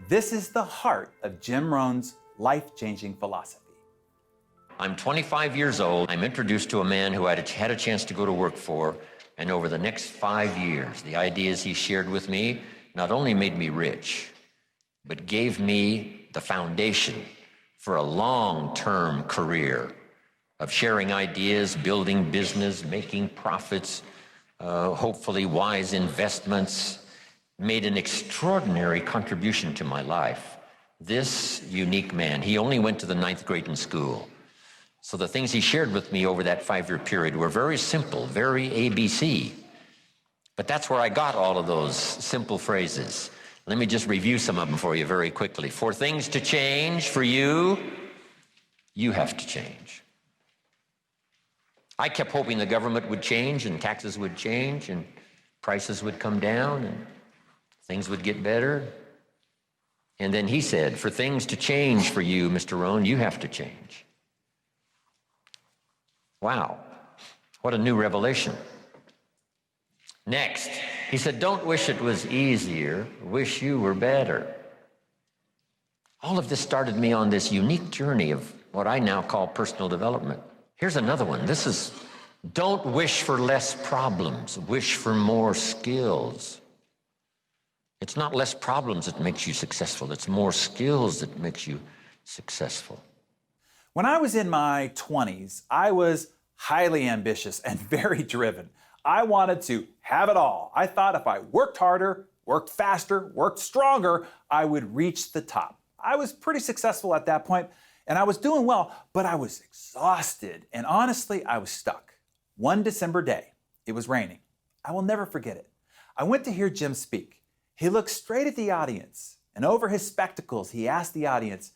This is the heart of Jim Rohn's life-changing philosophy. I'm 25 years old. I'm introduced to a man who I had a chance to go to work for, and over the next 5 years, the ideas he shared with me not only made me rich, but gave me the foundation for a long-term career of sharing ideas, building business, making profits, hopefully wise investments, made an extraordinary contribution to my life. This unique man, he only went to the 9th grade in school. So the things he shared with me over that 5-year period were very simple, very ABC. But that's where I got all of those simple phrases. Let me just review some of them for you very quickly. For things to change for you, you have to change. I kept hoping the government would change and taxes would change and prices would come down and things would get better. And then he said, for things to change for you, Mr. Rohn, you have to change. Wow, what a new revelation. Next, he said, don't wish it was easier, wish you were better. All of this started me on this unique journey of what I now call personal development. Here's another one. This is, don't wish for less problems, wish for more skills. It's not less problems that makes you successful, it's more skills that makes you successful. When I was in my 20s, I was highly ambitious and very driven. I wanted to have it all. I thought if I worked harder, worked faster, worked stronger, I would reach the top. I was pretty successful at that point, and I was doing well, but I was exhausted, and honestly, I was stuck. One December day, it was raining. I will never forget it. I went to hear Jim speak. He looked straight at the audience, and over his spectacles, he asked the audience,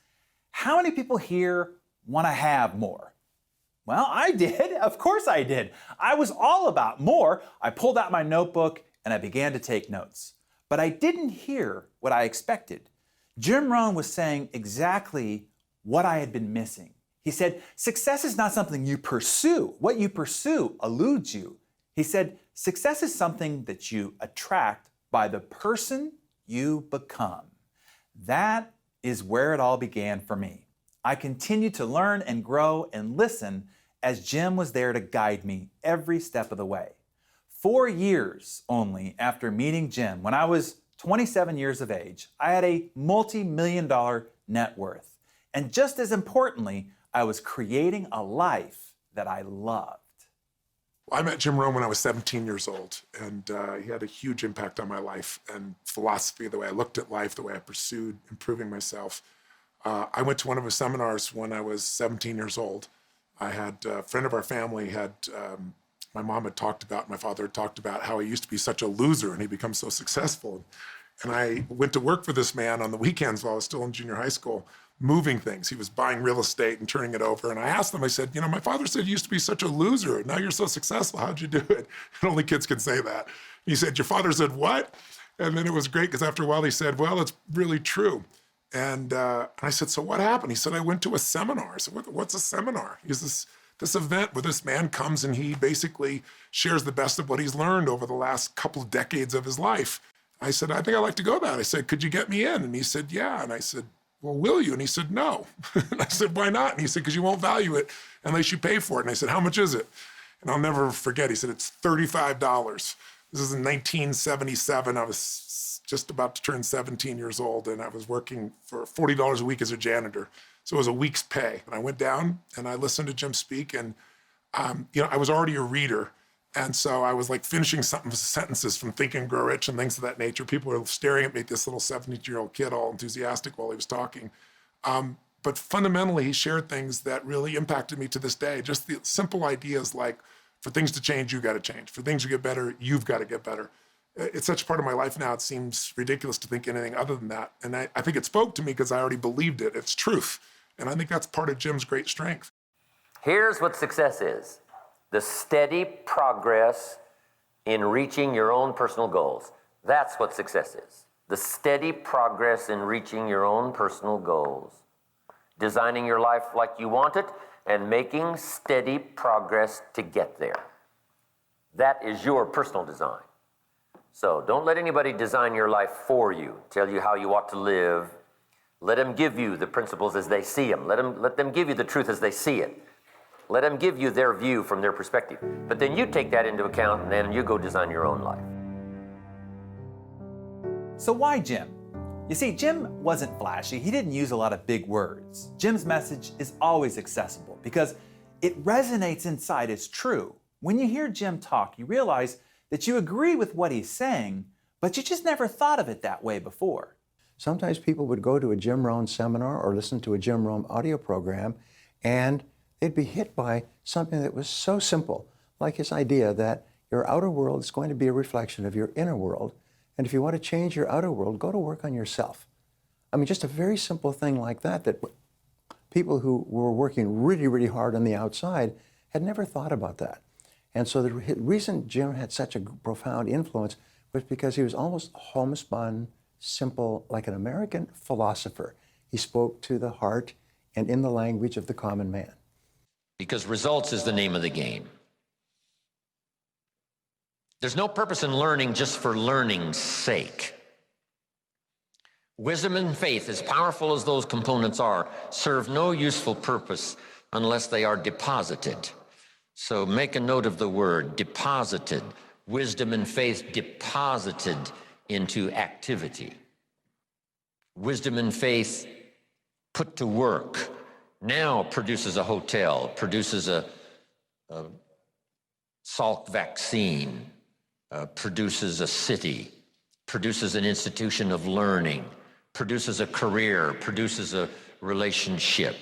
how many people here want to have more? Well, I did. Of course I did. I was all about more. I pulled out my notebook and I began to take notes. But I didn't hear what I expected. Jim Rohn was saying exactly what I had been missing. He said, success is not something you pursue. What you pursue eludes you. He said, success is something that you attract by the person you become. That is where it all began for me. I continued to learn and grow and listen as Jim was there to guide me every step of the way. 4 years only after meeting Jim, when I was 27 years of age, I had a multi-million-dollar net worth. And just as importantly, I was creating a life that I loved. I met Jim Rohn when I was 17 years old, and he had a huge impact on my life and philosophy, the way I looked at life, the way I pursued improving myself. I went to one of his seminars when I was 17 years old. I had a friend of our family my mom had talked about, my father had talked about how he used to be such a loser and he become so successful. And I went to work for this man on the weekends while I was still in junior high school, moving things. He was buying real estate and turning it over. And I asked him, I said, you know, my father said you used to be such a loser. And now you're so successful. How'd you do it? And only kids can say that. He said, your father said, what? And then it was great because after a while he said, well, it's really true. And I said, so what happened? He said, I went to a seminar. I said, what's a seminar? He's this event where this man comes and he basically shares the best of what he's learned over the last couple of decades of his life. I said, I think I'd like to go to that. I said, could you get me in? And he said, yeah. And I said, well, will you? And he said, no. And I said, why not? And he said, because you won't value it unless you pay for it. And I said, how much is it? And I'll never forget, he said, it's $35. This is in 1977. I was just about to turn 17 years old, and I was working for $40 a week as a janitor. So it was a week's pay. And I went down and I listened to Jim speak, and I was already a reader. And so I was like finishing some sentences from Think and Grow Rich and things of that nature. People were staring at me, this little 17-year-old kid, all enthusiastic while he was talking. But fundamentally, he shared things that really impacted me to this day. Just the simple ideas like, for things to change, you got to change. For things to get better, you've got to get better. It's such a part of my life now, it seems ridiculous to think anything other than that. And I think it spoke to me because I already believed it. It's truth. And I think that's part of Jim's great strength. Here's what success is: the steady progress in reaching your own personal goals. That's what success is. The steady progress in reaching your own personal goals. Designing your life like you want it and making steady progress to get there. That is your personal design. So don't let anybody design your life for you, tell you how you ought to live. Let them give you the principles as they see them. Let them give you the truth as they see it. Let them give you their view from their perspective. But then you take that into account and then you go design your own life. So why Jim? You see, Jim wasn't flashy. He didn't use a lot of big words. Jim's message is always accessible because it resonates inside as true. When you hear Jim talk, you realize that you agree with what he's saying, but you just never thought of it that way before. Sometimes people would go to a Jim Rohn seminar or listen to a Jim Rohn audio program, and they'd be hit by something that was so simple, like his idea that your outer world is going to be a reflection of your inner world, and if you want to change your outer world, go to work on yourself. I mean, just a very simple thing like that, that people who were working really, really hard on the outside had never thought about that. And so the reason Jim had such a profound influence was because he was almost homespun, simple, like an American philosopher. He spoke to the heart and in the language of the common man. Because results is the name of the game. There's no purpose in learning just for learning's sake. Wisdom and faith, as powerful as those components are, serve no useful purpose unless they are deposited. So make a note of the word, deposited. Wisdom and faith deposited into activity. Wisdom and faith put to work now produces a hotel, produces a Salk vaccine, produces a city, produces an institution of learning, produces a career, produces a relationship,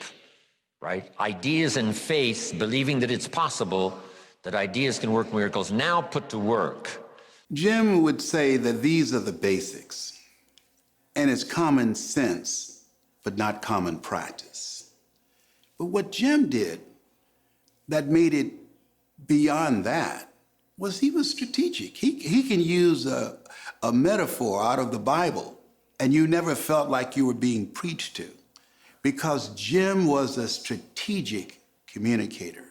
right? Ideas and faith, believing that it's possible, that ideas can work miracles, now put to work. Jim would say that these are the basics, and it's common sense, but not common practice. But what Jim did that made it beyond that was he was strategic. He can use a metaphor out of the Bible, and you never felt like you were being preached to, because Jim was a strategic communicator.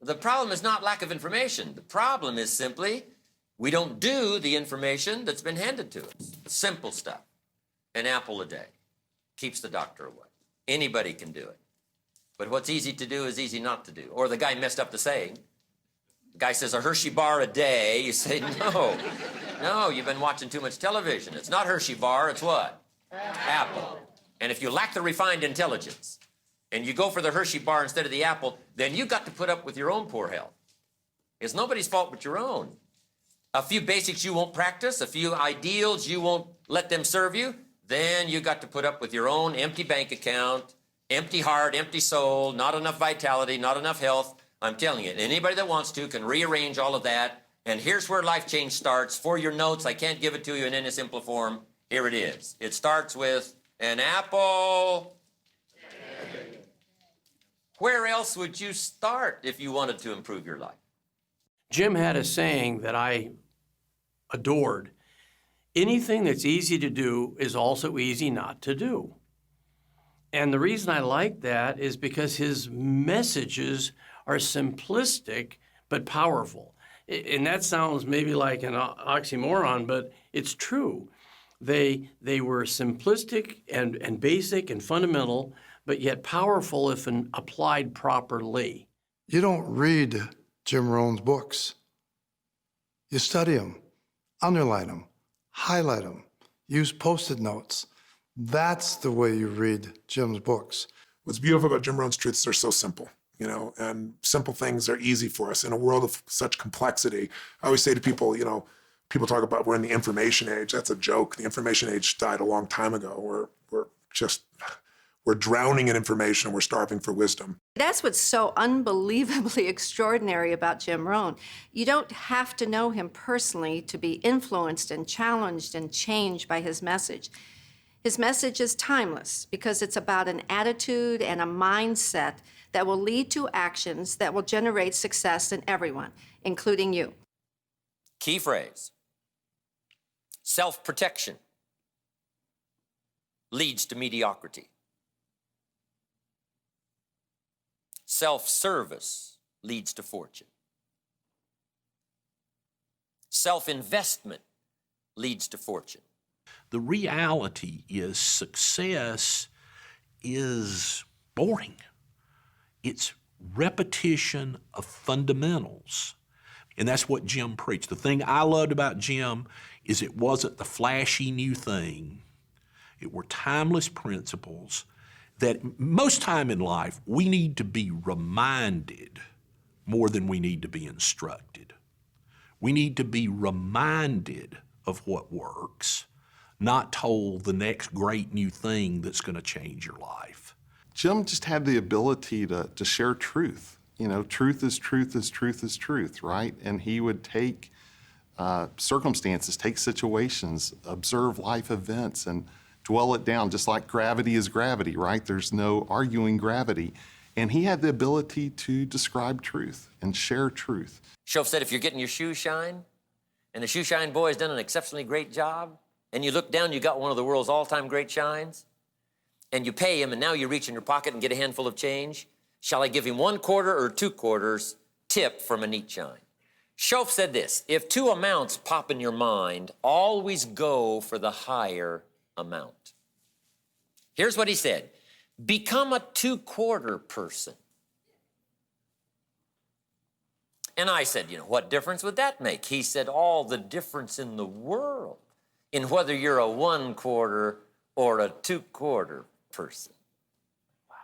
The problem is not lack of information. The problem is simply we don't do the information that's been handed to us. Simple stuff. An apple a day keeps the doctor away. Anybody can do it. But what's easy to do is easy not to do. Or the guy messed up the saying. The guy says a Hershey bar a day. You say, no, you've been watching too much television. It's not Hershey bar, it's what? Apple. And if you lack the refined intelligence and you go for the Hershey bar instead of the apple, then you've got to put up with your own poor health. It's nobody's fault but your own. A few basics you won't practice, a few ideals you won't let them serve you, then you got to put up with your own empty bank account, empty heart, empty soul, not enough vitality, not enough health. I'm telling you, anybody that wants to can rearrange all of that. And here's where life change starts. For your notes, I can't give it to you in any simple form. Here it is. It starts with an apple. Where else would you start if you wanted to improve your life? Jim had a saying that I adored. Anything that's easy to do is also easy not to do. And the reason I like that is because his messages are simplistic but powerful. And that sounds maybe like an oxymoron, but it's true. They were simplistic and basic and fundamental, but yet powerful if applied properly. You don't read Jim Rohn's books. You study them, underline them, highlight them, use Post-it notes. That's the way you read Jim's books. What's beautiful about Jim Rohn's truths, they're so simple, and simple things are easy for us in a world of such complexity. I always say to people, people talk about we're in the information age. That's a joke. The information age died a long time ago. We're drowning in information and we're starving for wisdom. That's what's so unbelievably extraordinary about Jim Rohn. You don't have to know him personally to be influenced and challenged and changed by his message. His message is timeless because it's about an attitude and a mindset that will lead to actions that will generate success in everyone, including you. Key phrase. Self-protection leads to mediocrity. Self-service leads to fortune. Self-investment leads to fortune. The reality is success is boring. It's repetition of fundamentals. And that's what Jim preached. The thing I loved about Jim is it wasn't the flashy new thing. It were timeless principles that most time in life we need to be reminded more than we need to be instructed. We need to be reminded of what works, not told the next great new thing that's going to change your life. Jim just had the ability to share truth. You know, truth is truth is truth is truth, right? And he would take circumstances, take situations, observe life events, and dwell it down, just like gravity is gravity, right? There's no arguing gravity. And he had the ability to describe truth and share truth. Shoaff said, if you're getting your shoes shine, and the shoe shine boy has done an exceptionally great job, and you look down, you got one of the world's all-time great shines, and you pay him, and now you reach in your pocket and get a handful of change, shall I give him 1 quarter or 2 quarters tip from a neat shine? Shoaff said this, if 2 amounts pop in your mind, always go for the higher amount. Here's what he said, become a 2-quarter person. And I said, you know, what difference would that make? He said, all the difference in the world in whether you're a 1 quarter or a 2-quarter person. Wow.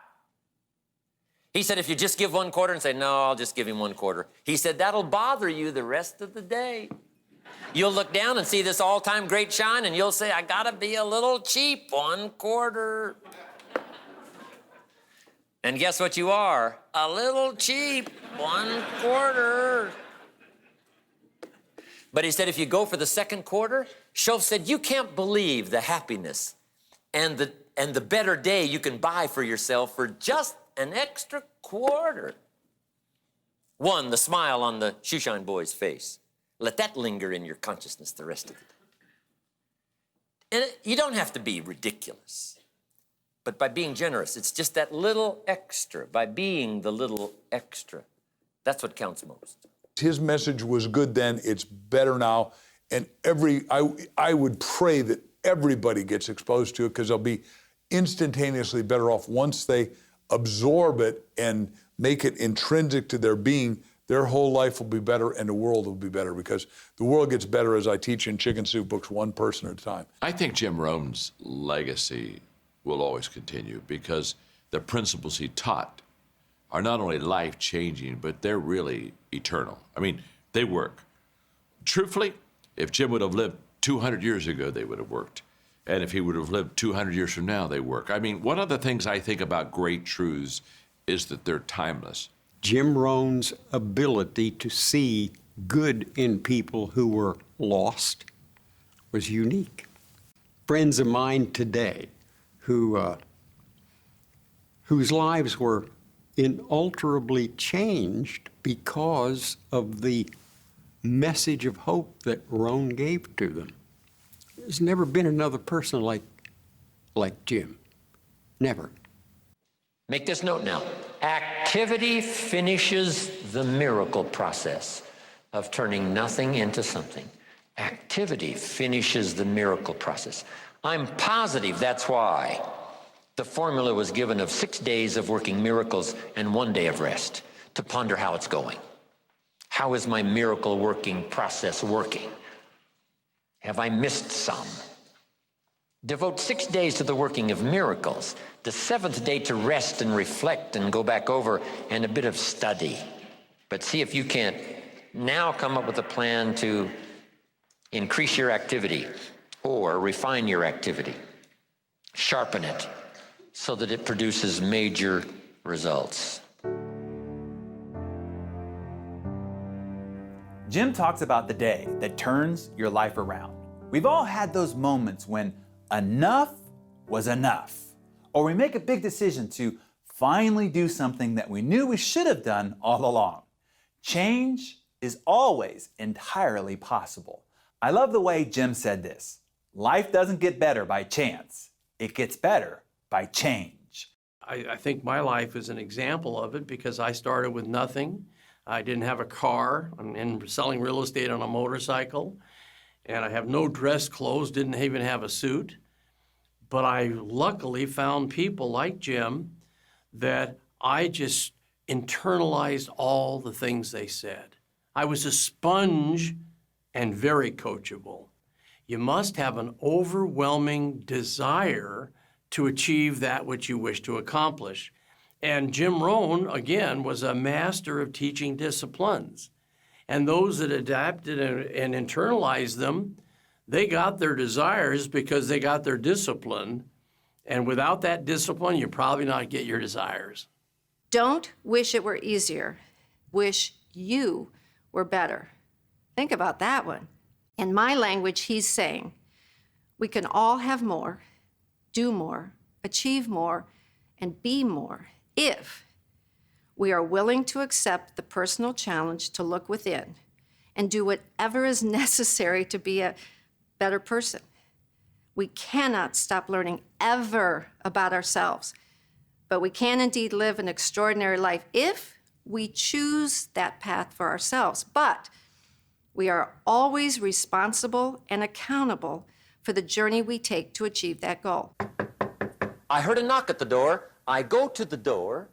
He said, if you just give 1 quarter and say, no, I'll just give him 1 quarter. He said, that'll bother you the rest of the day. You'll look down and see this all-time great shine, and you'll say, I gotta be a little cheap, 1 quarter. And guess what you are? A little cheap, 1 quarter. But he said, if you go for the 2nd quarter, Shoaff said, you can't believe the happiness and the better day you can buy for yourself for just an extra quarter. 1, the smile on the shoeshine boy's face. Let that linger in your consciousness the rest of the day. And you don't have to be ridiculous. But by being generous, it's just that little extra. By being the little extra, that's what counts most. His message was good then, it's better now, and I would pray that everybody gets exposed to it because they'll be instantaneously better off once they absorb it and make it intrinsic to their being. Their whole life will be better and the world will be better because the world gets better, as I teach in Chicken Soup books, 1 person at a time. I think Jim Rohn's legacy will always continue because the principles he taught are not only life-changing, but they're really eternal. I mean, they work. Truthfully, if Jim would have lived 200 years ago, they would have worked. And if he would have lived 200 years from now, they work. I mean, one of the things I think about great truths is that they're timeless. Jim Rohn's ability to see good in people who were lost was unique. Friends of mine today whose lives were inalterably changed because of the message of hope that Rohn gave to them. There's never been another person like Jim. Never. Make this note now. Activity finishes the miracle process of turning nothing into something. Activity finishes the miracle process. I'm positive that's why the formula was given of 6 days of working miracles and 1 day of rest to ponder how it's going. How is my miracle working process working? Have I missed some? Devote 6 days to the working of miracles, the 7th day to rest and reflect and go back over and a bit of study. But see if you can't now come up with a plan to increase your activity or refine your activity, sharpen it so that it produces major results. Jim talks about the day that turns your life around. We've all had those moments when enough was enough, or we make a big decision to finally do something that we knew we should have done all along. Change is always entirely possible. I love the way Jim said this. Life doesn't get better by chance. It gets better by change. I think my life is an example of it because I started with nothing. I didn't have a car. I'm selling real estate on a motorcycle. and I have no dress clothes, didn't even have a suit. But I luckily found people like Jim that I just internalized all the things they said. I was a sponge and very coachable. You must have an overwhelming desire to achieve that which you wish to accomplish. And Jim Rohn, again, was a master of teaching disciplines. And those that adapted and internalized them, they got their desires because they got their discipline. And without that discipline, you probably not get your desires. Don't wish it were easier. Wish you were better. Think about that one. In my language, he's saying, we can all have more, do more, achieve more, and be more if we are willing to accept the personal challenge to look within and do whatever is necessary to be a better person. We cannot stop learning ever about ourselves, but we can indeed live an extraordinary life if we choose that path for ourselves. But we are always responsible and accountable for the journey we take to achieve that goal. I heard a knock at the door. I go to the door,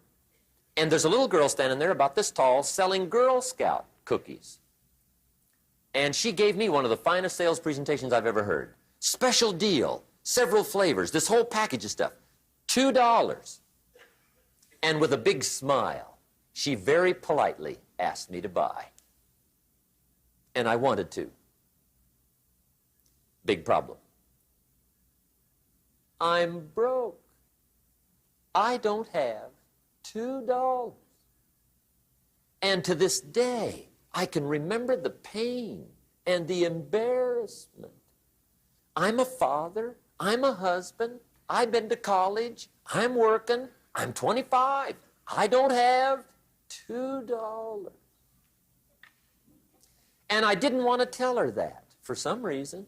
and there's a little girl standing there about this tall selling Girl Scout cookies. And she gave me one of the finest sales presentations I've ever heard. Special deal, several flavors, this whole package of stuff, $2. And with a big smile, she very politely asked me to buy. And I wanted to. Big problem. I'm broke. I don't have $2. And to this day, I can remember the pain and the embarrassment. I'm a father, I'm a husband, I've been to college, I'm working, I'm 25, I don't have $2. And I didn't want to tell her that for some reason.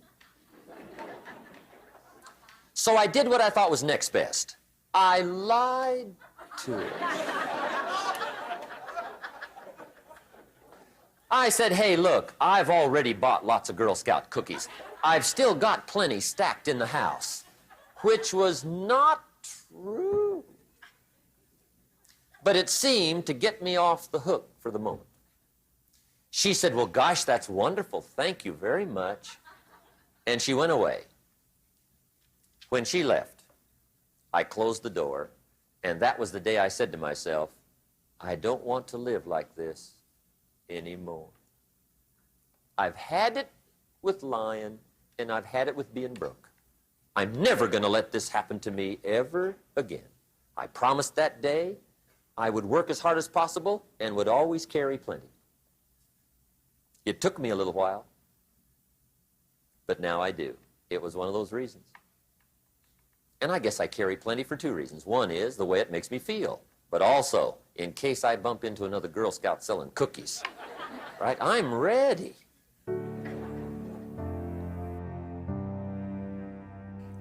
So I did what I thought was next best. I lied to her. I said, hey, look, I've already bought lots of Girl Scout cookies. I've still got plenty stacked in the house, which was not true. But it seemed to get me off the hook for the moment. She said, well, gosh, that's wonderful. Thank you very much. And she went away. When she left, I closed the door, and that was the day I said to myself, I don't want to live like this anymore. I've had it with lying, and I've had it with being broke. I'm never going to let this happen to me ever again. I promised that day I would work as hard as possible and would always carry plenty. It took me a little while, but now I do. It was one of those reasons. And I guess I carry plenty for two reasons. One is the way it makes me feel, but also in case I bump into another Girl Scout selling cookies, right? I'm ready.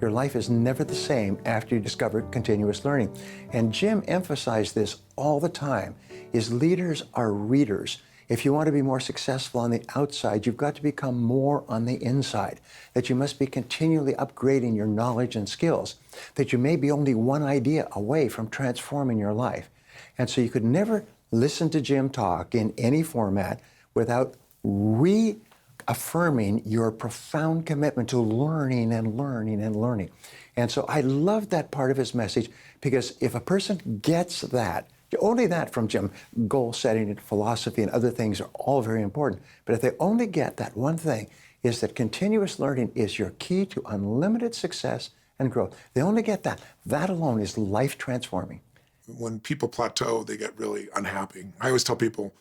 Your life is never the same after you discover continuous learning. And Jim emphasized this all the time, is leaders are readers. If you want to be more successful on the outside, you've got to become more on the inside, that you must be continually upgrading your knowledge and skills, that you may be only one idea away from transforming your life. And so you could never listen to Jim talk in any format without reaffirming your profound commitment to learning and learning and learning. And so I love that part of his message, because if a person gets that, only that from Jim, goal setting and philosophy and other things are all very important. But if they only get that one thing, is that continuous learning is your key to unlimited success and growth. They only get that. That alone is life transforming. When people plateau, they get really unhappy. I always tell people,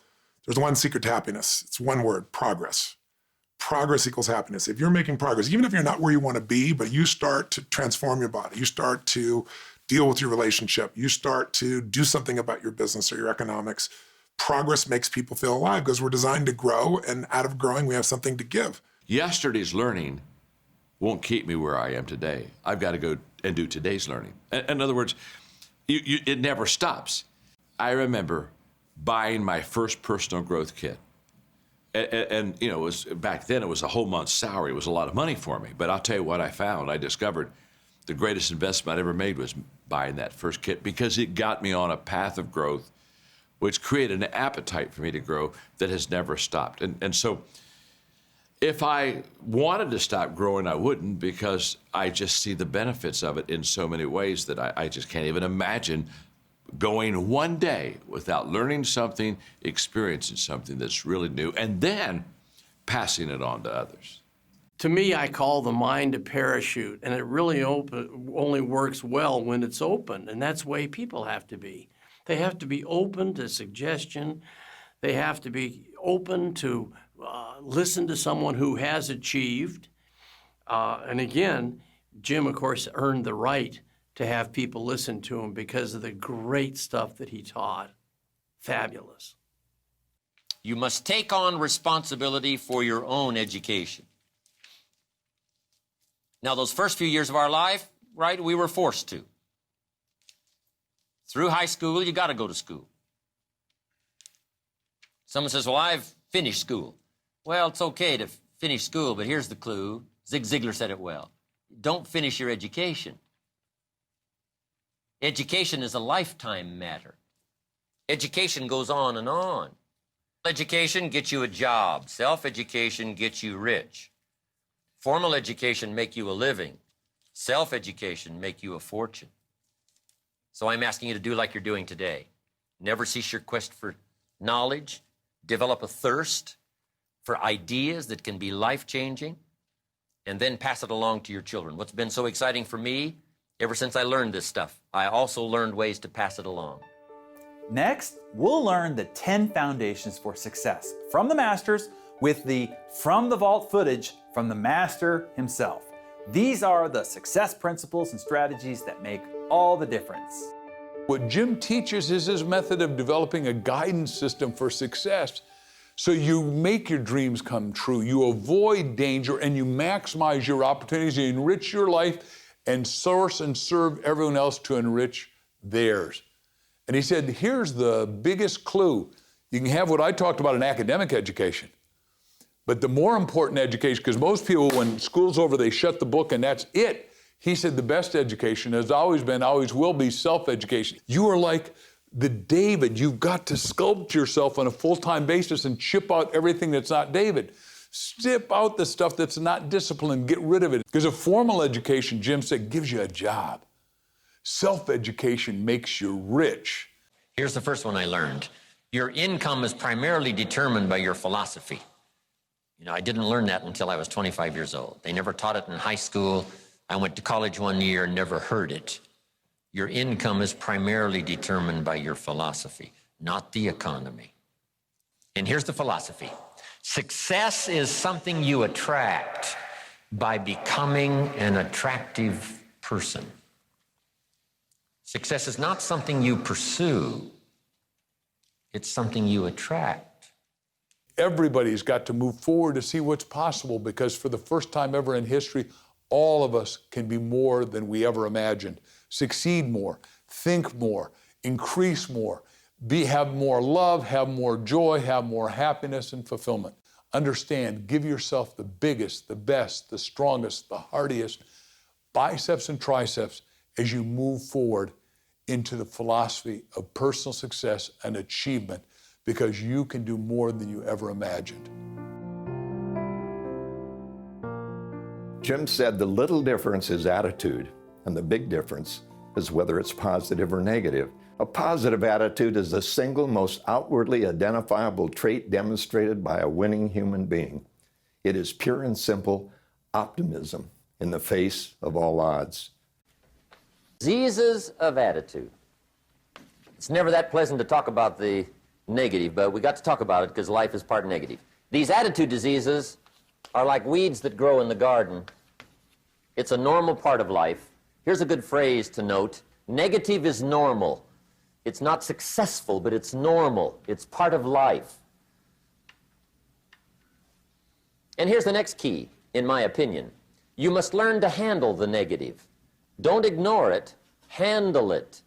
there's one secret to happiness. It's one word, progress. Progress equals happiness. If you're making progress, even if you're not where you want to be, but you start to transform your body, you start to deal with your relationship, you start to do something about your business or your economics, progress makes people feel alive, because we're designed to grow, and out of growing, we have something to give. Yesterday's learning won't keep me where I am today. I've got to go and do today's learning. In other words, it never stops. I remember buying my first personal growth kit. And you know, it was, back then it was a whole month's salary. It was a lot of money for me. But I'll tell you what I found. I discovered the greatest investment I ever made was buying that first kit, because it got me on a path of growth, which created an appetite for me to grow that has never stopped. And so if I wanted to stop growing, I wouldn't, because I just see the benefits of it in so many ways that I just can't even imagine going one day without learning something, experiencing something that's really new, and then passing it on to others. To me, I call the mind a parachute, and it really only works well when it's open, and that's the way people have to be. They have to be open to suggestion. They have to be open to listen to someone who has achieved. And again, Jim, of course, earned the right to have people listen to him because of the great stuff that he taught. Fabulous. You must take on responsibility for your own education. Now, those first few years of our life, right, we were forced to. Through high school, you got to go to school. Someone says, well, I've finished school. Well, it's okay to finish school, but here's the clue. Zig Ziglar said it well. Don't finish your education. Education is a lifetime matter. Education goes on and on. Education gets you a job. Self-education gets you rich. Formal education make you a living. Self-education make you a fortune. So I'm asking you to do like you're doing today. Never cease your quest for knowledge. Develop a thirst for ideas that can be life-changing, and then pass it along to your children. What's been so exciting for me, ever since I learned this stuff, I also learned ways to pass it along. Next, we'll learn the 10 foundations for success from the masters with the From the Vault footage from the master himself. These are the success principles and strategies that make all the difference. What Jim teaches is his method of developing a guidance system for success, so you make your dreams come true, you avoid danger, and you maximize your opportunities, you enrich your life, and source and serve everyone else to enrich theirs. And he said, here's the biggest clue. You can have what I talked about in academic education, but the more important education, because most people, when school's over, they shut the book and that's it. He said the best education has always been, always will be self-education. You are like the David. You've got to sculpt yourself on a full-time basis and chip out everything that's not David. Strip out the stuff that's not disciplined, get rid of it. Because a formal education, Jim said, gives you a job. Self-education makes you rich. Here's the first one I learned. Your income is primarily determined by your philosophy. You know, I didn't learn that until I was 25 years old. They never taught it in high school. I went to college one year and never heard it. Your income is primarily determined by your philosophy, not the economy. And here's the philosophy. Success is something you attract by becoming an attractive person. Success is not something you pursue. It's something you attract. Everybody's got to move forward to see what's possible, because for the first time ever in history, all of us can be more than we ever imagined. Succeed more, think more, increase more, have more love, have more joy, have more happiness and fulfillment. Understand, give yourself the biggest, the best, the strongest, the hardiest biceps and triceps as you move forward into the philosophy of personal success and achievement, because you can do more than you ever imagined. Jim said the little difference is attitude, and the big difference is whether it's positive or negative. A positive attitude is the single most outwardly identifiable trait demonstrated by a winning human being. It is pure and simple optimism in the face of all odds. Diseases of attitude. It's never that pleasant to talk about the negative, but we got to talk about it because life is part negative. These attitude diseases are like weeds that grow in the garden. It's a normal part of life. Here's a good phrase to note. Negative is normal. It's not successful, but it's normal. It's part of life. And here's the next key, in my opinion. You must learn to handle the negative. Don't ignore it, handle it.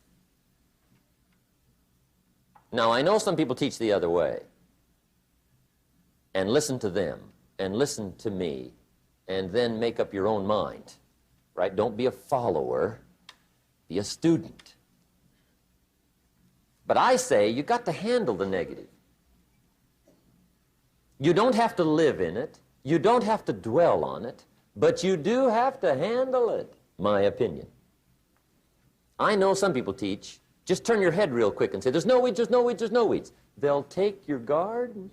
Now, I know some people teach the other way. and listen to them and listen to me and then make up your own mind, right? Don't be a follower, be a student. But I say you got to handle the negative. You don't have to live in it. You don't have to dwell on it, but you do have to handle it, my opinion. I know some people teach, just turn your head real quick and say, there's no weeds, there's no weeds, there's no weeds. They'll take your garden.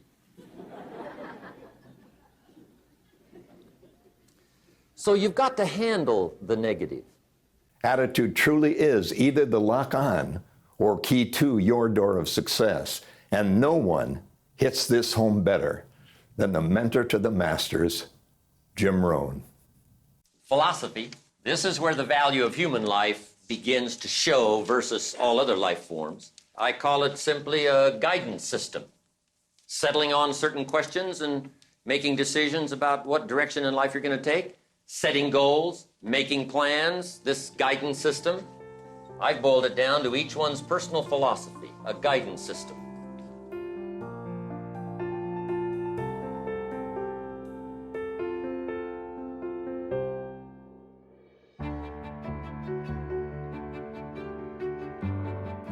So you've got to handle the negative. Attitude truly is either the lock on or key to your door of success. And no one hits this home better than the mentor to the masters, Jim Rohn. Philosophy, this is where the value of human life begins to show versus all other life forms. I call it simply a guidance system, settling on certain questions and making decisions about what direction in life you're going to take, setting goals, making plans, this guidance system. I've boiled it down to each one's personal philosophy, a guidance system.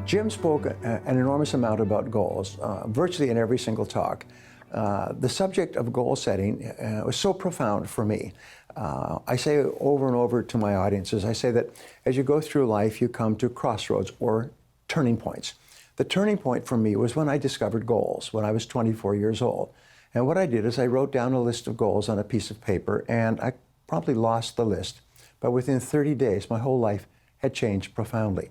Jim spoke an enormous amount about goals, virtually in every single talk. The subject of goal setting was so profound for me. I say over and over to my audiences, I say that as you go through life, you come to crossroads or turning points. The turning point for me was when I discovered goals, when I was 24 years old. And what I did is I wrote down a list of goals on a piece of paper, and I promptly lost the list. But within 30 days, my whole life had changed profoundly.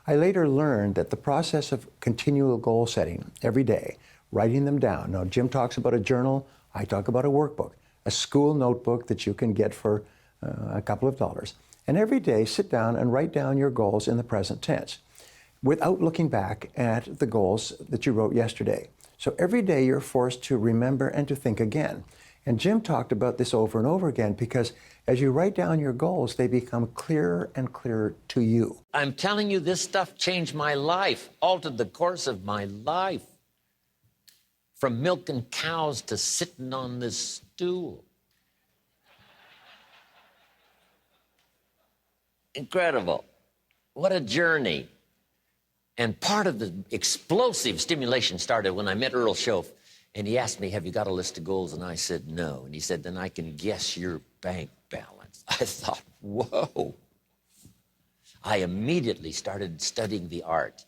I later learned that the process of continual goal setting every day, writing them down. Now, Jim talks about a journal, I talk about a workbook, a school notebook that you can get for a couple of dollars. And every day, sit down and write down your goals in the present tense without looking back at the goals that you wrote yesterday. So every day you're forced to remember and to think again. And Jim talked about this over and over again because as you write down your goals, they become clearer and clearer to you. I'm telling you, this stuff changed my life, altered the course of my life. From milking cows to sitting on this stool. Incredible. What a journey. And part of the explosive stimulation started when I met Earl Schoaf. And he asked me, have you got a list of goals? And I said, no. And he said, then I can guess your bank balance. I thought, whoa. I immediately started studying the art.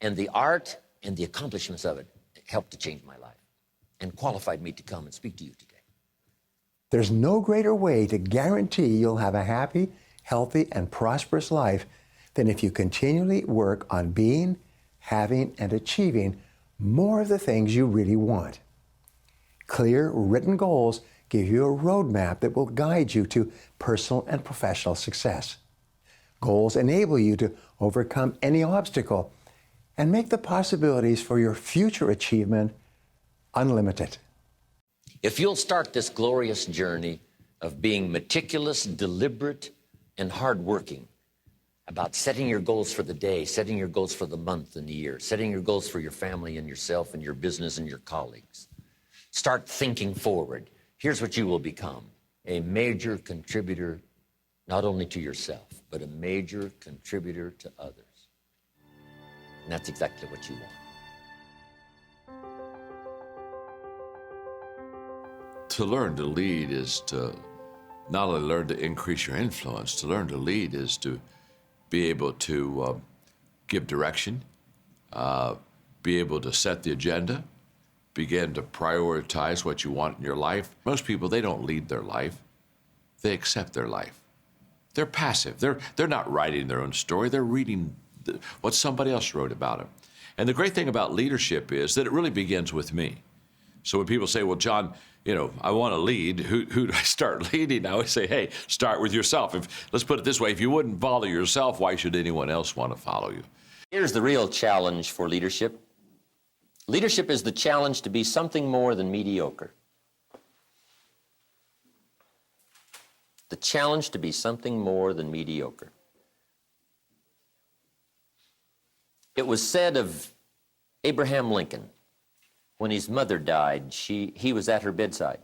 And the art and the accomplishments of it helped to change my life and qualified me to come and speak to you today. There's no greater way to guarantee you'll have a happy, healthy, and prosperous life than if you continually work on being, having, and achieving more of the things you really want. Clear, written goals give you a roadmap that will guide you to personal and professional success. Goals enable you to overcome any obstacle and make the possibilities for your future achievement unlimited. If you'll start this glorious journey of being meticulous, deliberate, and hardworking about setting your goals for the day, setting your goals for the month and the year, setting your goals for your family and yourself and your business and your colleagues, start thinking forward. Here's what you will become: a major contributor, not only to yourself, but a major contributor to others. And that's exactly what you want. To learn to lead is to not only learn to increase your influence, to learn to lead is to be able to give direction, be able to set the agenda, begin to prioritize what you want in your life. Most people, they don't lead their life. They accept their life. They're passive. They're not writing their own story. They're reading what somebody else wrote about them. And the great thing about leadership is that it really begins with me. So when people say, well, John, I want to lead, who do I start leading? I always say, hey, start with yourself. Let's put it this way, if you wouldn't follow yourself, why should anyone else want to follow you? Here's the real challenge for leadership. Leadership is the challenge to be something more than mediocre. The challenge to be something more than mediocre. It was said of Abraham Lincoln When his mother died, he was at her bedside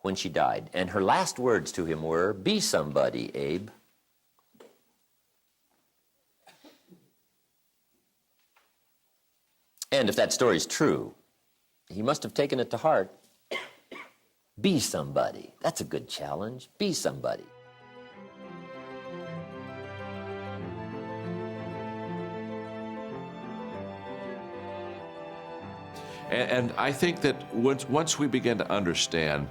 when she died, and her last words to him were, "Be somebody, Abe." And if that story's true, he must have taken it to heart. Be somebody. That's a good challenge. Be somebody. And I think that once we begin to understand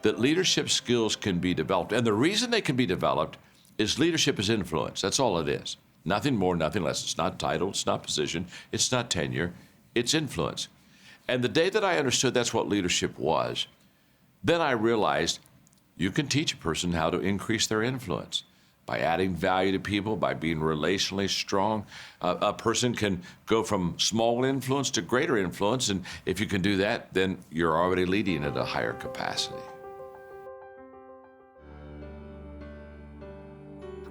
that leadership skills can be developed, and the reason they can be developed is leadership is influence. That's all it is. Nothing more, nothing less. It's not title, it's not position, it's not tenure, it's influence. And the day that I understood that's what leadership was, then I realized you can teach a person how to increase their influence by adding value to people, by being relationally strong. A person can go from small influence to greater influence, and if you can do that, then you're already leading at a higher capacity.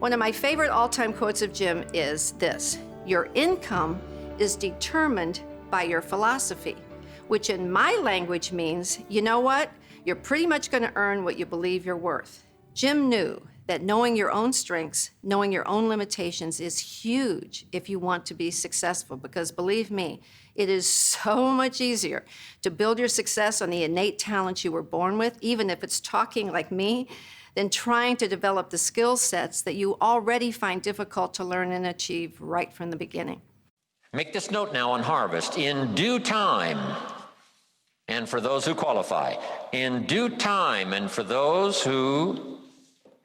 One of my favorite all-time quotes of Jim is this: "Your income is determined by your philosophy," which in my language means, you know what? You're pretty much going to earn what you believe you're worth. Jim knew that knowing your own strengths, knowing your own limitations is huge if you want to be successful, because believe me, it is so much easier to build your success on the innate talents you were born with, even if it's talking like me, than trying to develop the skill sets that you already find difficult to learn and achieve right from the beginning. Make this note now on harvest. In due time, and for those who qualify, in due time, and for those who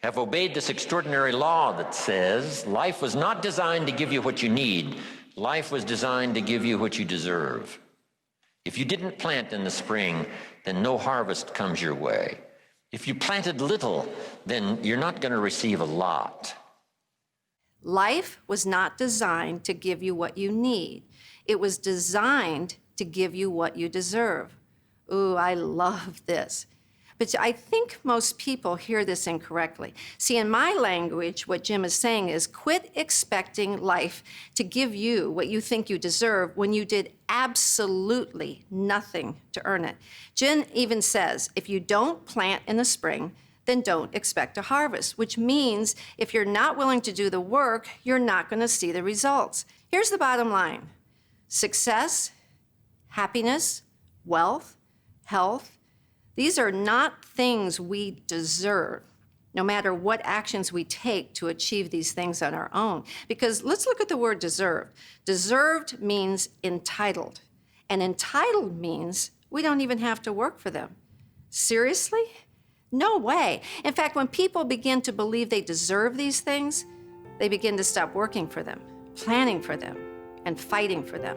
have obeyed this extraordinary law that says life was not designed to give you what you need. Life was designed to give you what you deserve. If you didn't plant in the spring, then no harvest comes your way. If you planted little, then you're not going to receive a lot. Life was not designed to give you what you need. It was designed to give you what you deserve. Ooh, I love this. But I think most people hear this incorrectly. See, in my language, what Jim is saying is quit expecting life to give you what you think you deserve when you did absolutely nothing to earn it. Jim even says, if you don't plant in the spring, then don't expect a harvest, which means if you're not willing to do the work, you're not going to see the results. Here's the bottom line. Success, happiness, wealth, health, these are not things we deserve, no matter what actions we take to achieve these things on our own. Because let's look at the word deserved. Deserved means entitled, and entitled means we don't even have to work for them. Seriously? No way. In fact, when people begin to believe they deserve these things, they begin to stop working for them, planning for them, and fighting for them.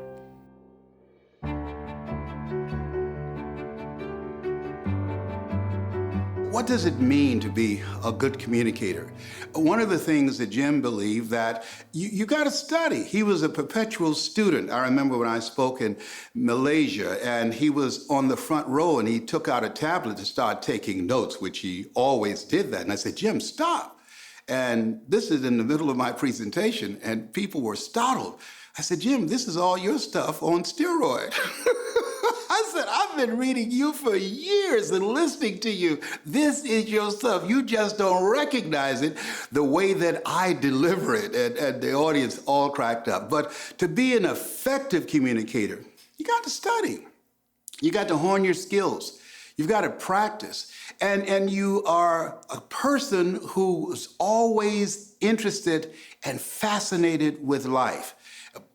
What does it mean to be a good communicator? One of the things that Jim believed that you got to study. He was a perpetual student. I remember when I spoke in Malaysia and he was on the front row and he took out a tablet to start taking notes, which he always did that. And I said, Jim, stop. And this is in the middle of my presentation and people were startled. I said, Jim, this is all your stuff on steroid. I said, I've been reading you for years and listening to you. This is your stuff. You just don't recognize it the way that I deliver it. And the audience all cracked up. But to be an effective communicator, you got to study. You got to hone your skills. You've got to practice. And you are a person who's always interested and fascinated with life.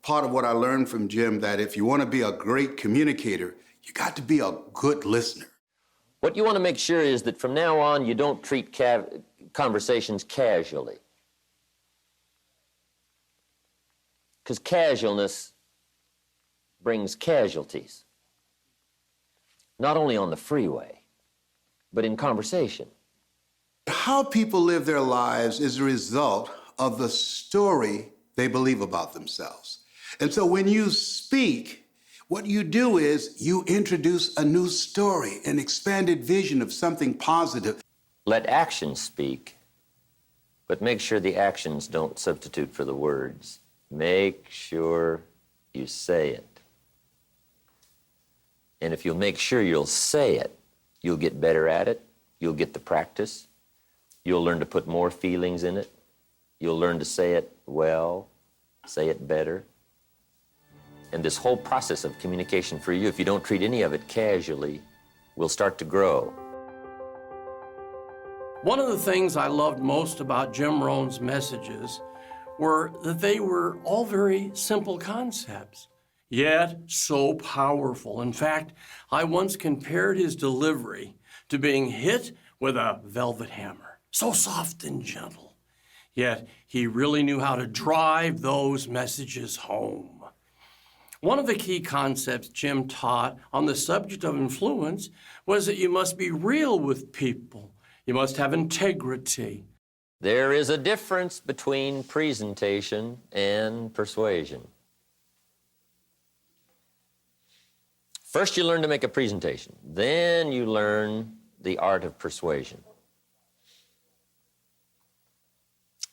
Part of what I learned from Jim, that if you want to be a great communicator, you got to be a good listener. What you want to make sure is that from now on, you don't treat conversations casually. Because casualness brings casualties. Not only on the freeway, but in conversation. How people live their lives is a result of the story they believe about themselves. And so when you speak, what you do is you introduce a new story, an expanded vision of something positive. Let actions speak, but make sure the actions don't substitute for the words. Make sure you say it. And if you'll make sure you'll say it, you'll get better at it, you'll get the practice, you'll learn to put more feelings in it, you'll learn to say it well, say it better. And this whole process of communication for you, if you don't treat any of it casually, will start to grow. One of the things I loved most about Jim Rohn's messages were that they were all very simple concepts, yet so powerful. In fact, I once compared his delivery to being hit with a velvet hammer, so soft and gentle. Yet he really knew how to drive those messages home. One of the key concepts Jim taught on the subject of influence was that you must be real with people. You must have integrity. There is a difference between presentation and persuasion. First, you learn to make a presentation. Then you learn the art of persuasion.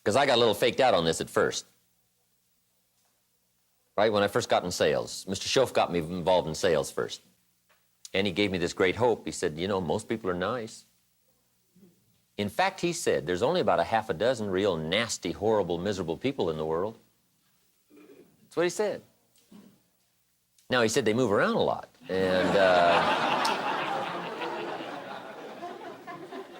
Because I got a little faked out on this at first. Right, when I first got in sales, Mr. Schoaf got me involved in sales first. And he gave me this great hope. He said, you know, most people are nice. In fact, he said, there's only about a half a dozen real nasty, horrible, miserable people in the world. That's what he said. Now, he said they move around a lot. And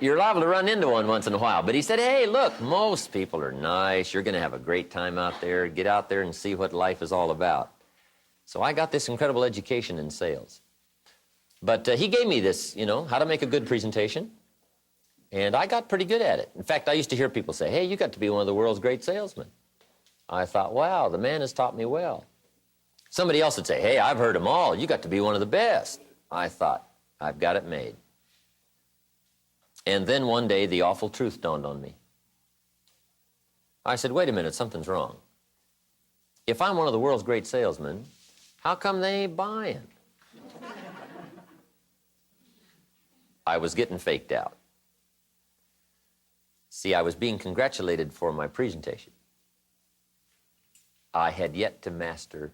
you're liable to run into one once in a while. But he said, hey, look, most people are nice. You're going to have a great time out there. Get out there and see what life is all about. So I got this incredible education in sales. But he gave me this, you know, how to make a good presentation. And I got pretty good at it. In fact, I used to hear people say, hey, you got to be one of the world's great salesmen. I thought, wow, the man has taught me well. Somebody else would say, hey, I've heard them all. You got to be one of the best. I thought, I've got it made. And then one day, the awful truth dawned on me. I said, wait a minute, something's wrong. If I'm one of the world's great salesmen, how come they ain't buying? I was getting faked out. See, I was being congratulated for my presentation. I had yet to master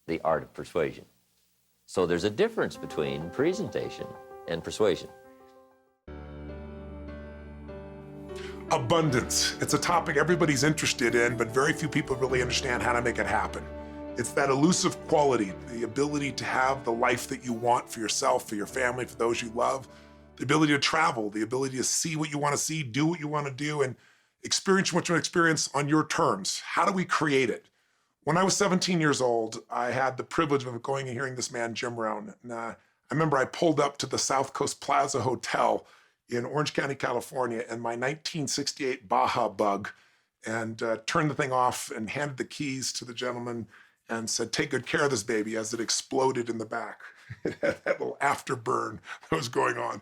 the art of persuasion. So there's a difference between presentation and persuasion. Abundance. It's a topic everybody's interested in, but very few people really understand how to make it happen. It's that elusive quality, the ability to have the life that you want for yourself, for your family, for those you love, the ability to travel, the ability to see what you want to see, do what you want to do, and experience what you want to experience on your terms. How do we create it? When I was 17 years old, I had the privilege of going and hearing this man, Jim Rohn. And I remember I pulled up to the South Coast Plaza Hotel in Orange County, California, in my 1968 Baja Bug, and turned the thing off and handed the keys to the gentleman and said, take good care of this baby, as it exploded in the back. It had that little afterburn that was going on.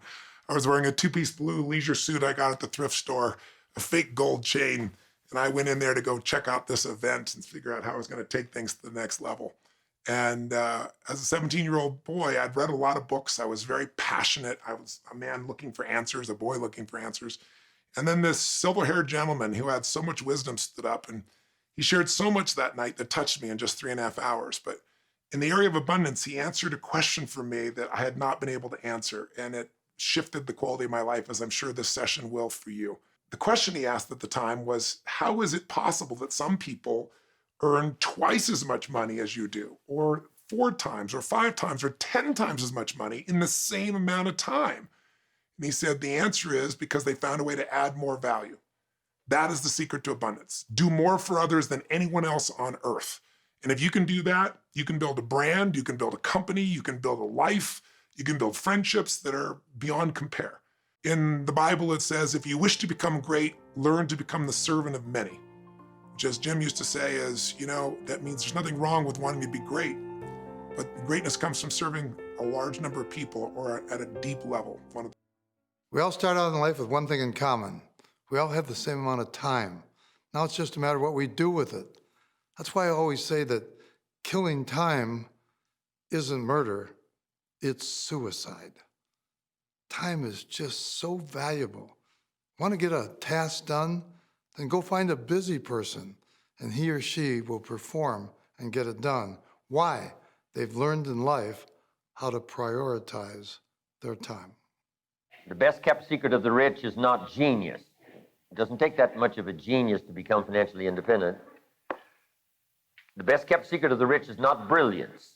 I was wearing a two-piece blue leisure suit I got at the thrift store, a fake gold chain, and I went in there to go check out this event and figure out how I was going to take things to the next level. And as a 17-year-old boy, I'd read a lot of books. I was very passionate. I was a man looking for answers, a boy looking for answers. And then this silver-haired gentleman who had so much wisdom stood up, and he shared so much that night that touched me in just 3.5 hours. But in the area of abundance, he answered a question for me that I had not been able to answer, and it shifted the quality of my life, as I'm sure this session will for you. The question he asked at the time was, how is it possible that some people earn twice as much money as you do, or 4 times, or 5 times, or 10 times as much money in the same amount of time? And he said, the answer is because they found a way to add more value. That is the secret to abundance. Do more for others than anyone else on earth. And if you can do that, you can build a brand, you can build a company, you can build a life, you can build friendships that are beyond compare. In the Bible, it says, if you wish to become great, learn to become the servant of many. Which, as Jim used to say, is, you know, that means there's nothing wrong with wanting to be great, but greatness comes from serving a large number of people or at a deep level. We all start out in life with one thing in common. We all have the same amount of time. Now it's just a matter of what we do with it. That's why I always say that killing time isn't murder, it's suicide. Time is just so valuable. Want to get a task done? Then go find a busy person, and he or she will perform and get it done. Why? They've learned in life how to prioritize their time. The best kept secret of the rich is not genius. It doesn't take that much of a genius to become financially independent. The best kept secret of the rich is not brilliance.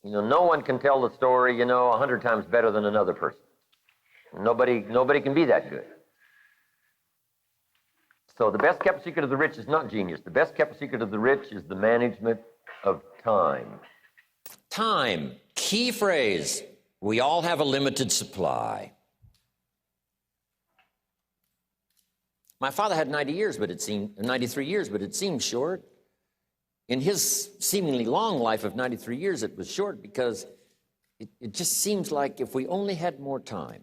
You know, no one can tell the story, 100 times better than another person. Nobody can be that good. So the best kept secret of the rich is not genius. The best kept secret of the rich is the management of time. Time, key phrase. We all have a limited supply. My father had 93 years, but it seemed short. In his seemingly long life of 93 years, it was short because it just seems like if we only had more time.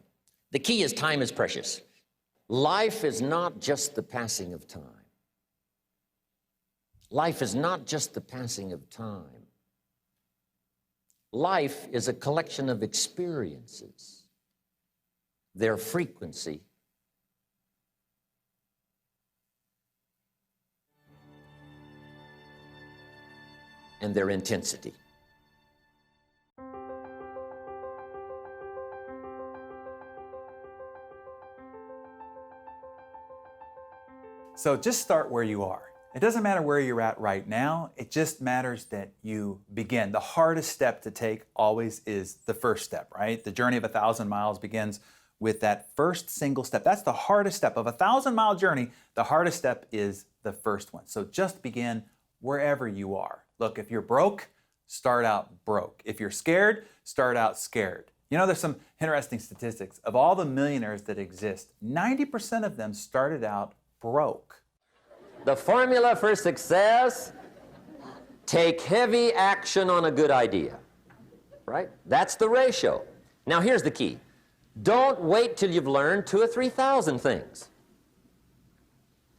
The key is time is precious. Life is not just the passing of time. Life is not just the passing of time. Life is a collection of experiences, their frequency, and their intensity. So just start where you are. It doesn't matter where you're at right now, it just matters that you begin. The hardest step to take always is the first step, right? The journey of 1,000 miles begins with that first single step. That's the hardest step of a 1,000-mile journey. The hardest step is the first one. So just begin wherever you are. Look, if you're broke, start out broke. If you're scared, start out scared. You know, there's some interesting statistics. Of all the millionaires that exist, 90% of them started out broke. The formula for success: take heavy action on a good idea, right? That's the ratio. Now here's the key. Don't wait till you've learned 2,000 or 3,000 things,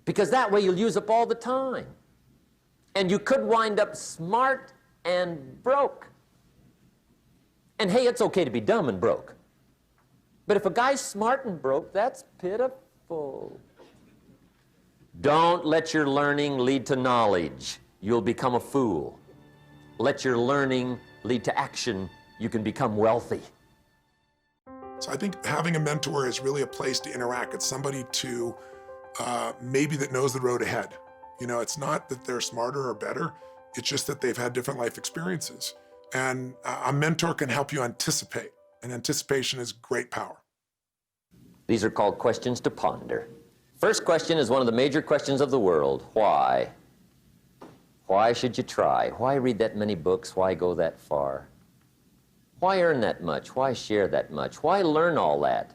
because that way you'll use up all the time. And you could wind up smart and broke. And hey, it's okay to be dumb and broke. But if a guy's smart and broke, that's pitiful. Don't let your learning lead to knowledge. You'll become a fool. Let your learning lead to action. You can become wealthy. So I think having a mentor is really a place to interact. It's somebody to maybe that knows the road ahead. You know, it's not that they're smarter or better. It's just that they've had different life experiences. And a mentor can help you anticipate. And anticipation is great power. These are called questions to ponder. First question is one of the major questions of the world. Why? Why should you try? Why read that many books? Why go that far? Why earn that much? Why share that much? Why learn all that?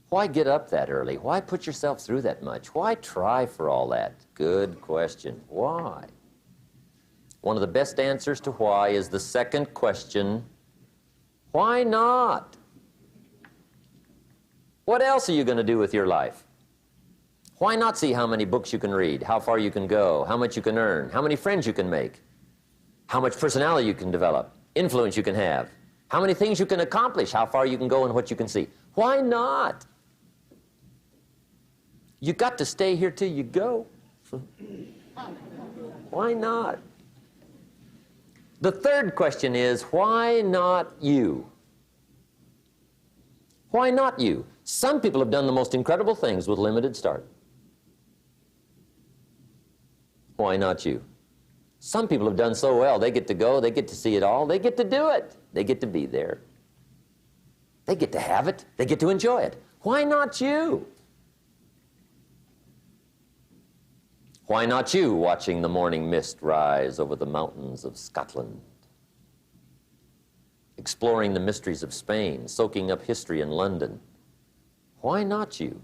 Why get up that early? Why put yourself through that much? Why try for all that? Good question. Why? One of the best answers to why is the second question, why not? What else are you going to do with your life? Why not see how many books you can read, how far you can go, how much you can earn, how many friends you can make, how much personality you can develop, influence you can have, how many things you can accomplish, how far you can go and what you can see? Why not? You got to stay here till you go. Why not? The third question is, why not you? Why not you? Some people have done the most incredible things with limited start. Why not you? Some people have done so well, they get to go, they get to see it all, they get to do it, they get to be there. They get to have it, they get to enjoy it. Why not you? Why not you watching the morning mist rise over the mountains of Scotland? Exploring the mysteries of Spain, soaking up history in London. Why not you?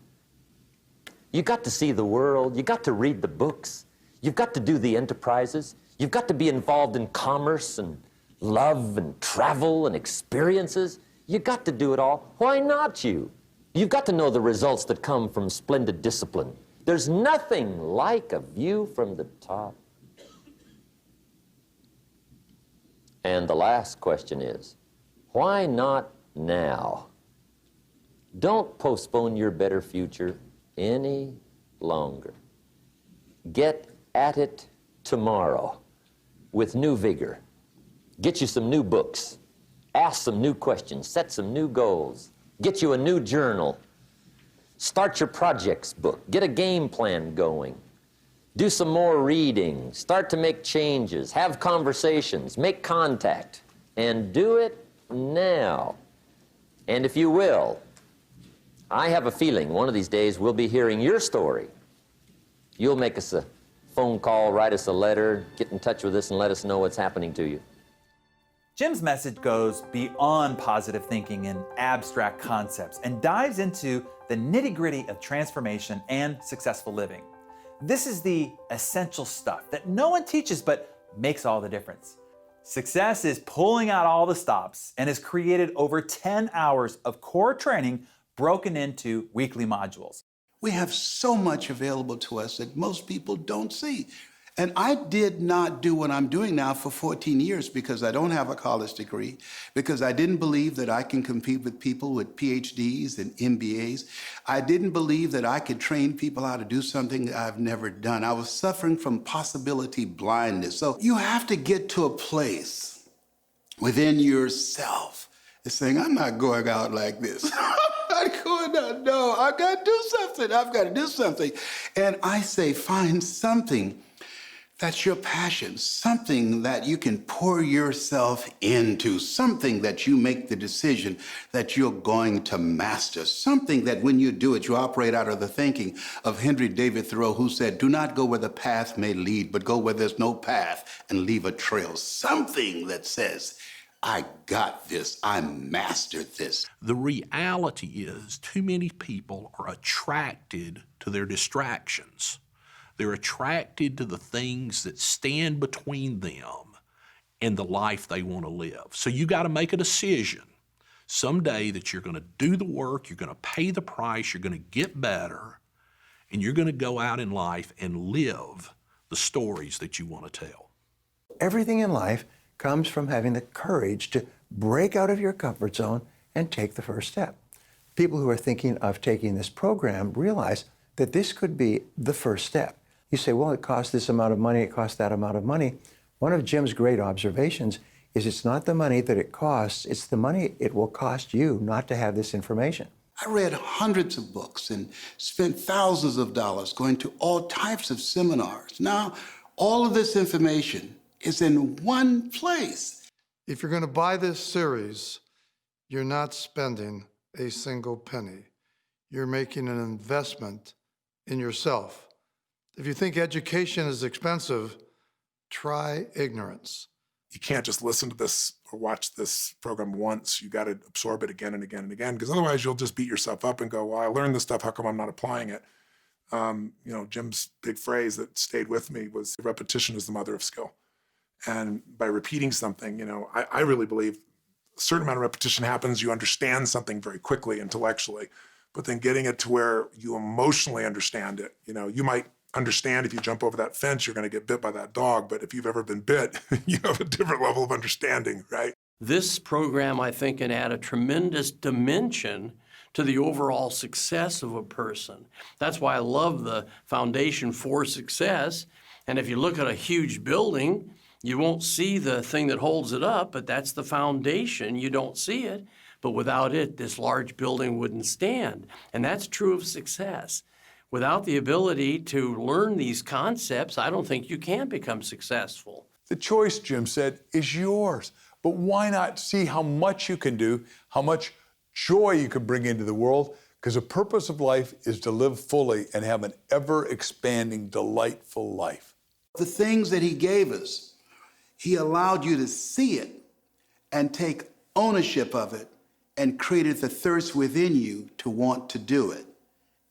You got to see the world, you got to read the books, you've got to do the enterprises, you've got to be involved in commerce and love and travel and experiences. You got to do it all. Why not you? You've got to know the results that come from splendid discipline. There's nothing like a view from the top. And the last question is, why not now? Don't postpone your better future any longer. Get at it tomorrow with new vigor. Get you some new books Ask some new questions, set some new goals, get you a new journal, start your projects book, get a game plan going, do some more reading, start to make changes, have conversations, make contact, and do it now. And if you will, I have a feeling one of these days we'll be hearing your story. You'll make us a phone call, write us a letter, get in touch with us and let us know what's happening to you. Jim's message goes beyond positive thinking and abstract concepts and dives into the nitty-gritty of transformation and successful living. This is the essential stuff that no one teaches but makes all the difference. Success is pulling out all the stops and has created over 10 hours of core training broken into weekly modules. We have so much available to us that most people don't see. And I did not do what I'm doing now for 14 years because I don't have a college degree, because I didn't believe that I can compete with people with PhDs and MBAs. I didn't believe that I could train people how to do something that I've never done. I was suffering from possibility blindness. So you have to get to a place within yourself that's saying, I'm not going out like this. I'm not going out. No, I've got to do something. I've got to do something. And I say, find something that's your passion, something that you can pour yourself into, something that you make the decision that you're going to master, something that when you do it, you operate out of the thinking of Henry David Thoreau, who said, do not go where the path may lead, but go where there's no path and leave a trail. Something that says, I got this, I mastered this. The reality is too many people are attracted to their distractions. They're attracted to the things that stand between them and the life they want to live. So you got to make a decision someday that you're going to do the work, you're going to pay the price, you're going to get better, and you're going to go out in life and live the stories that you want to tell. Everything in life comes from having the courage to break out of your comfort zone and take the first step. People who are thinking of taking this program realize that this could be the first step. You say, well, it costs this amount of money, it costs that amount of money. One of Jim's great observations is it's not the money that it costs, it's the money it will cost you not to have this information. I read hundreds of books and spent thousands of dollars going to all types of seminars. Now, all of this information is in one place. If you're going to buy this series, you're not spending a single penny. You're making an investment in yourself. If you think education is expensive, try ignorance. You can't just listen to this or watch this program once. You got to absorb it again and again and again, because otherwise you'll just beat yourself up and go, well, I learned this stuff, how come I'm not applying it? Jim's big phrase that stayed with me was repetition is the mother of skill. And by repeating something, I really believe a certain amount of repetition happens, you understand something very quickly intellectually, but then getting it to where you emotionally understand it. You might understand if you jump over that fence, you're going to get bit by that dog. But if you've ever been bit, you have a different level of understanding, right? This program, I think, can add a tremendous dimension to the overall success of a person. That's why I love the Foundation for Success. And if you look at a huge building, you won't see the thing that holds it up, but that's the foundation. You don't see it. But without it, this large building wouldn't stand. And that's true of success. Without the ability to learn these concepts, I don't think you can become successful. The choice, Jim said, is yours. But why not see how much you can do, how much joy you can bring into the world? Because the purpose of life is to live fully and have an ever-expanding, delightful life. The things that he gave us, he allowed you to see it and take ownership of it and created the thirst within you to want to do it.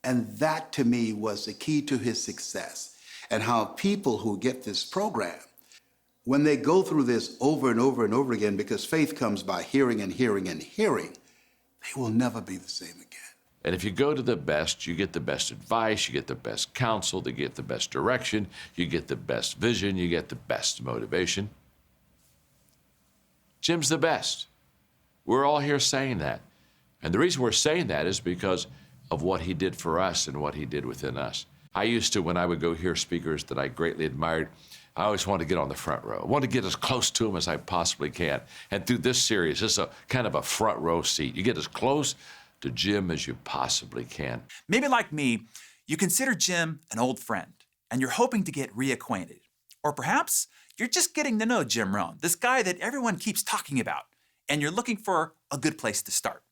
And that, to me, was the key to his success. And how people who get this program, when they go through this over and over and over again, because faith comes by hearing and hearing and hearing, they will never be the same again. And if you go to the best, you get the best advice, you get the best counsel, you get the best direction, you get the best vision, you get the best motivation. Jim's the best. We're all here saying that. And the reason we're saying that is because of what he did for us and what he did within us. I used to, when I would go hear speakers that I greatly admired, I always want to get on the front row. I want to get as close to him as I possibly can. And through this series, it's a kind of a front row seat. You get as close to Jim as you possibly can. Maybe like me, you consider Jim an old friend, and you're hoping to get reacquainted. Or perhaps you're just getting to know Jim Rohn, this guy that everyone keeps talking about, and you're looking for a good place to start.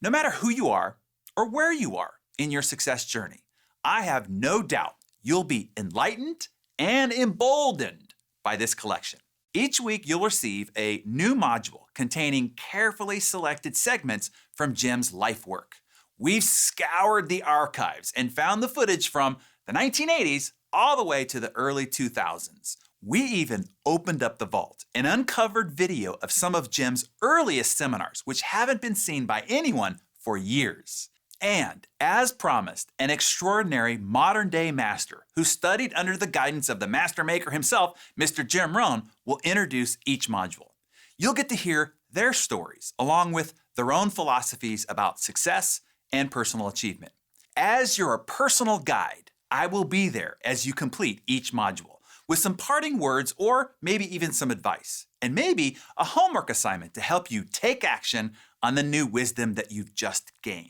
No matter who you are or where you are in your success journey, I have no doubt you'll be enlightened and emboldened by this collection. Each week, you'll receive a new module containing carefully selected segments from Jim's life work. We've scoured the archives and found the footage from the 1980s all the way to the early 2000s. We even opened up the vault and uncovered video of some of Jim's earliest seminars, which haven't been seen by anyone for years. And, as promised, an extraordinary modern-day master who studied under the guidance of the master maker himself, Mr. Jim Rohn, will introduce each module. You'll get to hear their stories, along with their own philosophies about success and personal achievement. As your personal guide, I will be there as you complete each module, with some parting words or maybe even some advice, and maybe a homework assignment to help you take action on the new wisdom that you've just gained.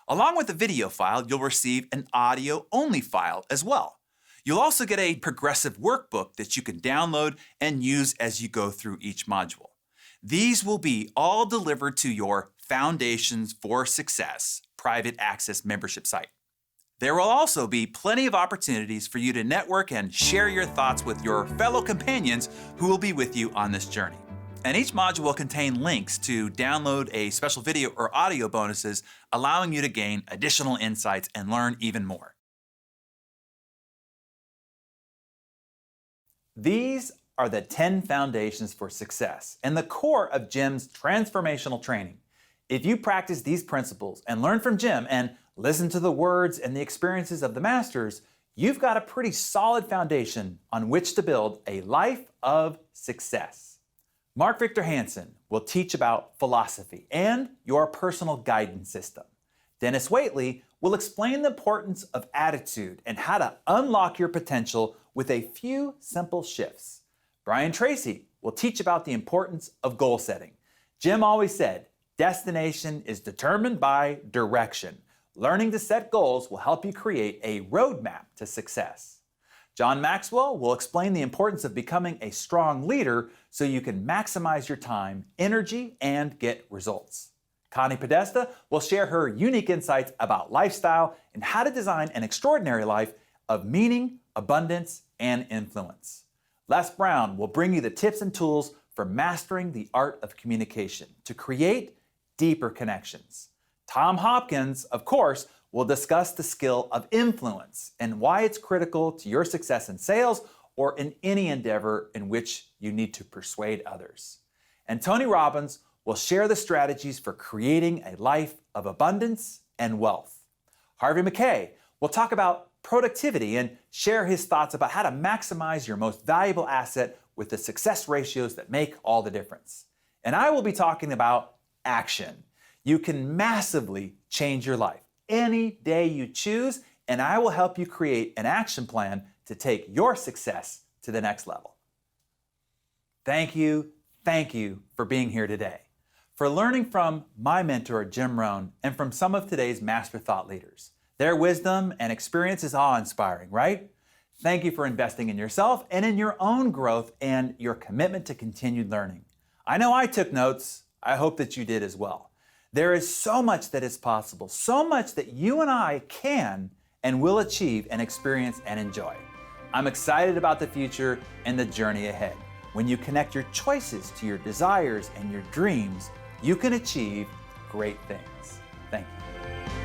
Along with the video file, you'll receive an audio-only file as well. You'll also get a progressive workbook that you can download and use as you go through each module. These will be all delivered to your Foundations for Success private access membership site. There will also be plenty of opportunities for you to network and share your thoughts with your fellow companions who will be with you on this journey. And each module will contain links to download a special video or audio bonuses, allowing you to gain additional insights and learn even more. These are the 10 foundations for success and the core of Jim's transformational training. If you practice these principles and learn from Jim and listen to the words and the experiences of the masters, you've got a pretty solid foundation on which to build a life of success. Mark Victor Hansen will teach about philosophy and your personal guidance system. Dennis Waitley will explain the importance of attitude and how to unlock your potential with a few simple shifts. Brian Tracy will teach about the importance of goal setting. Jim always said, destination is determined by direction. Learning to set goals will help you create a roadmap to success. John Maxwell will explain the importance of becoming a strong leader so you can maximize your time, energy, and get results. Connie Podesta will share her unique insights about lifestyle and how to design an extraordinary life of meaning, abundance, and influence. Les Brown will bring you the tips and tools for mastering the art of communication to create deeper connections. Tom Hopkins, of course, will discuss the skill of influence and why it's critical to your success in sales or in any endeavor in which you need to persuade others. And Tony Robbins will share the strategies for creating a life of abundance and wealth. Harvey McKay will talk about productivity and share his thoughts about how to maximize your most valuable asset with the success ratios that make all the difference. And I will be talking about action. You can massively change your life any day you choose, and I will help you create an action plan to take your success to the next level. Thank you for being here today, for learning from my mentor, Jim Rohn, and from some of today's master thought leaders. Their wisdom and experience is awe-inspiring, right? Thank you for investing in yourself and in your own growth and your commitment to continued learning. I know I took notes. I hope that you did as well. There is so much that is possible, so much that you and I can and will achieve and experience and enjoy. I'm excited about the future and the journey ahead. When you connect your choices to your desires and your dreams, you can achieve great things. Thank you.